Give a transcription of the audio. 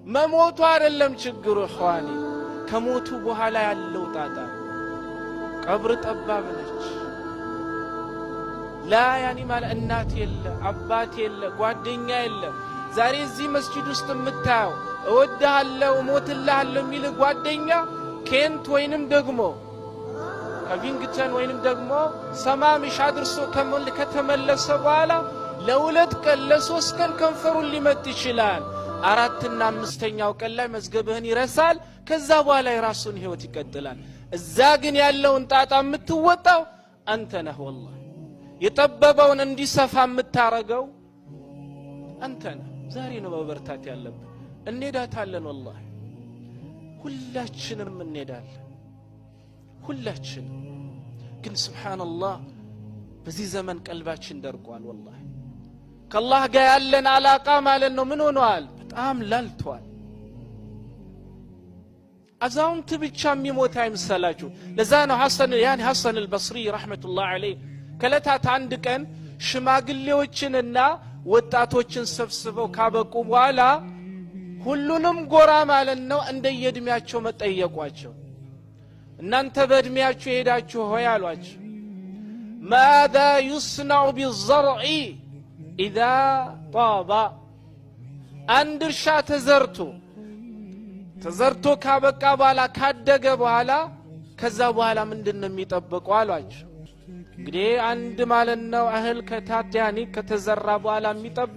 መሞቱ አይደለም ችግሩ ኸዋኒ ከሞቱ በኋላ ያለው ጣጣ ቀብር ጠባብ ነች ላ ያኒ ማለት እናት የለ አባት የለ ጓደኛ የለ ዛሬ እዚህ መስጂድ ውስጥ የምታየው እወድሃለሁ ሞትልሃለሁ የሚል ጓደኛ ኬንት ወይንም ደግሞ ከቪንግተን ወይንም ደግሞ ሰማምሽ አድርሶ ከተመለሰ በኋላ ለሁለት ቀን ለሶስት ቀን ከንፈሩን ሊመጥ ይችላል አራትና አምስተኛው ቀን ላይ መዝገብህን ይረሳል ከዛ በኋላ የራሱን ህይወት ይቀጥላል እዛ ግን ያለውን ጣጣ የምትወጣው አንተ ነህ والله የጠበበውን እንዲሰፋ የምታረገው አንተ ነህ ዛሬ ነው በበርታት ያለብን እንሄዳታለን والله ሁላችንም እንሄዳለን ሁላችን ግን ሱብሃንአላህ በዚህ ዘመን ቀልባችን ደርቋል والله ከአላህ ጋር ያለን አላቃ ማለት ነው ምን ሆኗል በጣም ላልቷል አዛውንት ብቻ የሚሞት አይምሰላችሁ ለዛ ነው ሐሰን አልበስሪ ረህመቱላህ ዐለይሂ ከለታት አንድ ቀን ሽማግሌዎችንና ወጣቶችን ሰብስበው ካበቁ በኋላ ሁሉንም ጎራ ማለት ነው እንደየእድሜያቸው መጠየቋቸው እናንተ በእድሜያችሁ ሄዳችሁ ሆይ አሏቸው ماذا يصنع بالزرع اذا طاب አንድ እርሻ ተዘርቶ ካበቃ በኋላ ካደገ በኋላ ከዛ በኋላ ምንድነው የሚጠብቀው አሏቸው እንግዲህ አንድ ማለት ነው እህል ከተዘራ በኋላ የሚጠብቀው